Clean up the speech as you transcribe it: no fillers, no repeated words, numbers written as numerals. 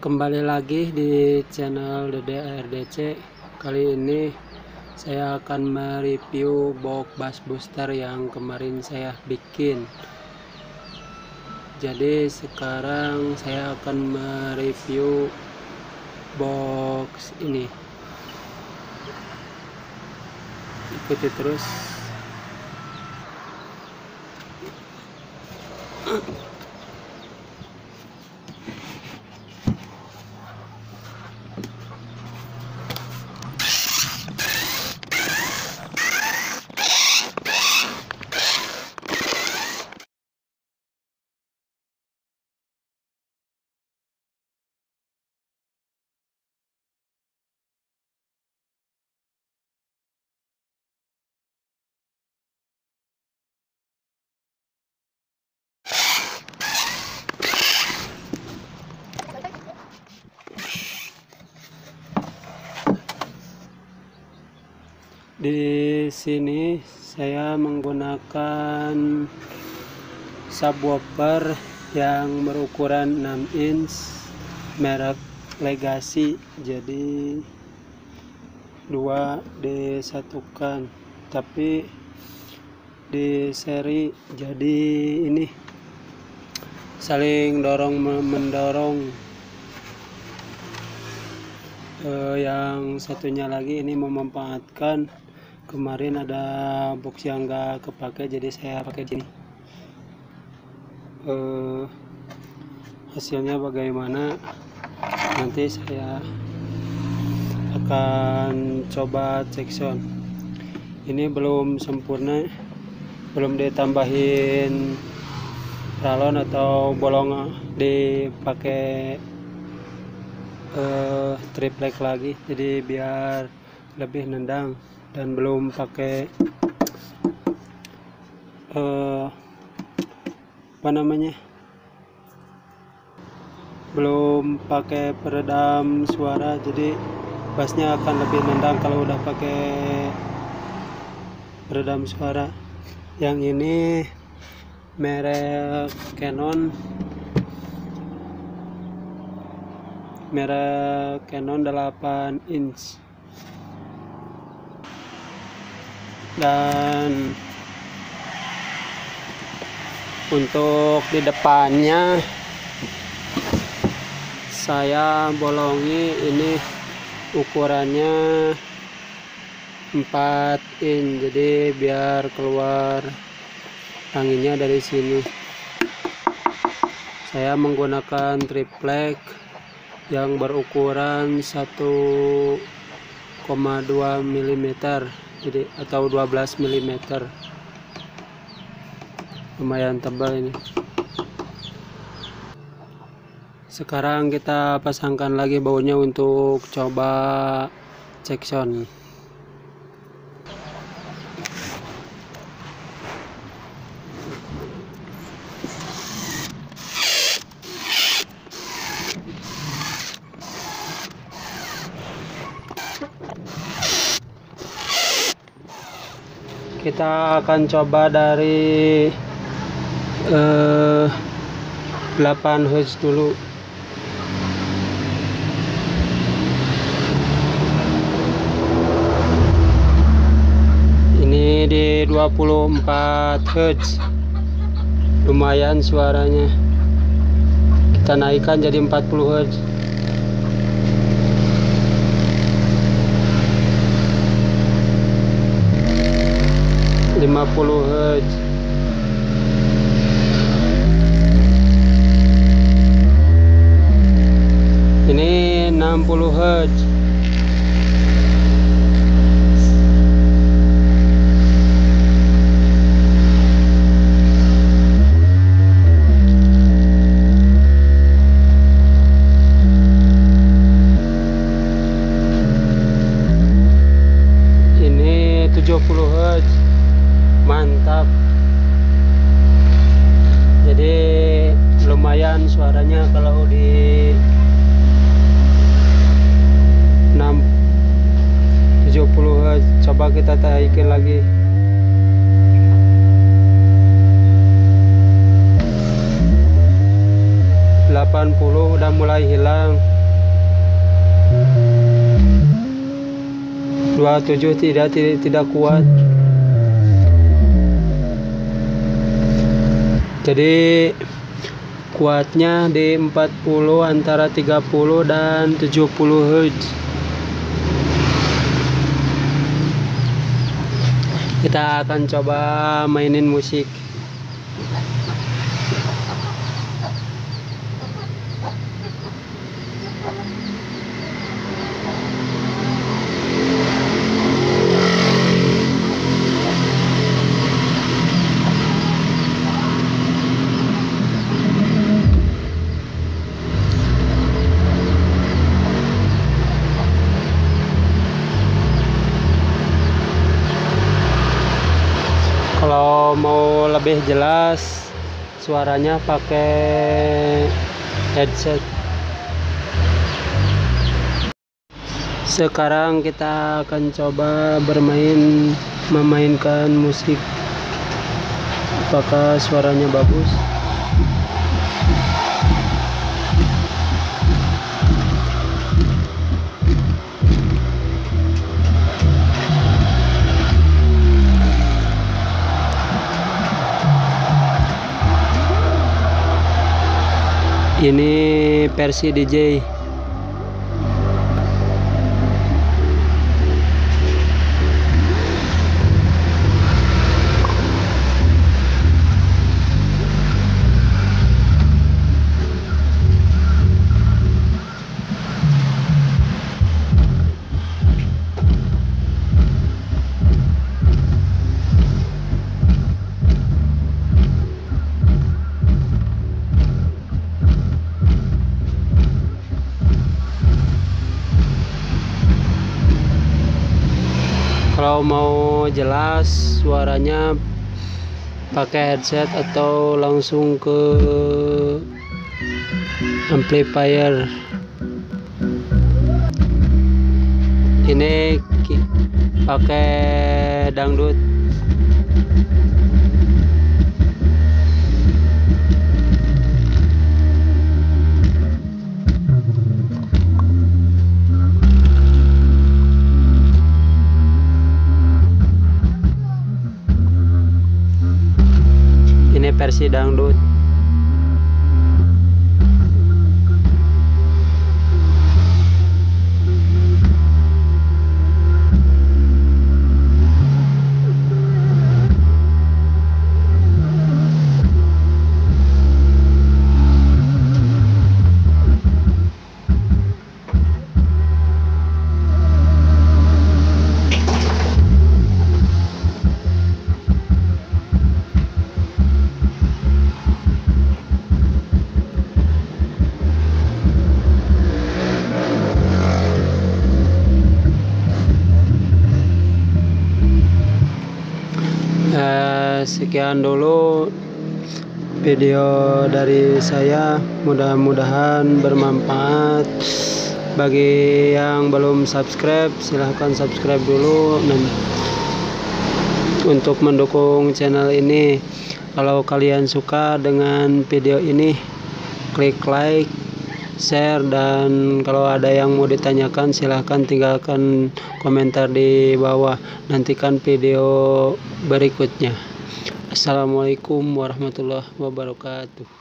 Kembali lagi di channel Dede ARDC. Kali ini saya akan mereview box bass booster yang kemarin saya bikin. Jadi sekarang saya akan mereview box ini. Ikuti terus. Di sini saya menggunakan subwoofer yang berukuran 6 inch merek Legacy. Jadi 2 disatukan, tapi di seri, jadi ini saling dorong mendorong. Yang satunya lagi ini memanfaatkan kemarin ada box yang enggak kepake, jadi saya pakai gini. Hasilnya bagaimana nanti saya akan coba cek sound. Ini belum sempurna, belum ditambahin pralon atau bolong dipakai triplek lagi, jadi biar lebih nendang, dan belum pakai belum pakai peredam suara, jadi bassnya akan lebih nendang kalau udah pakai peredam suara. Yang ini merek Canon 8 inch, dan untuk di depannya saya bolongi, ini ukurannya 4 inch, jadi biar keluar anginnya dari sini. Saya menggunakan triplek yang berukuran 1,2 mm, jadi atau 12 mm. Lumayan tebal ini. Sekarang kita pasangkan lagi baunya untuk coba cek sound. Kita akan coba dari 8 Hz dulu. Ini di 24 Hz, lumayan suaranya. Kita naikkan jadi 40 Hz. Hz. Ini 60 Hz. Ini 70 Hz. Mantap, jadi lumayan suaranya kalau di 70 Hz. Coba kita taikin lagi. 80 udah mulai hilang. 27 tidak kuat. Jadi kuatnya di 40 antara 30 dan 70 Hz. Kita akan coba mainin musik. Kalau mau lebih jelas suaranya pakai headset. Sekarang kita akan coba memainkan musik. Apakah suaranya bagus? Ini versi DJ. Kalau mau jelas suaranya pakai headset atau langsung ke amplifier. Ini pakai dangdut. Ini versi dangdut. Sekian dulu video dari saya, mudah-mudahan bermanfaat. Bagi yang belum subscribe, silahkan subscribe dulu untuk mendukung channel ini. Kalau kalian suka dengan video ini, klik like, share, dan kalau ada yang mau ditanyakan silahkan tinggalkan komentar di bawah. Nantikan video berikutnya. Assalamualaikum warahmatullahi wabarakatuh.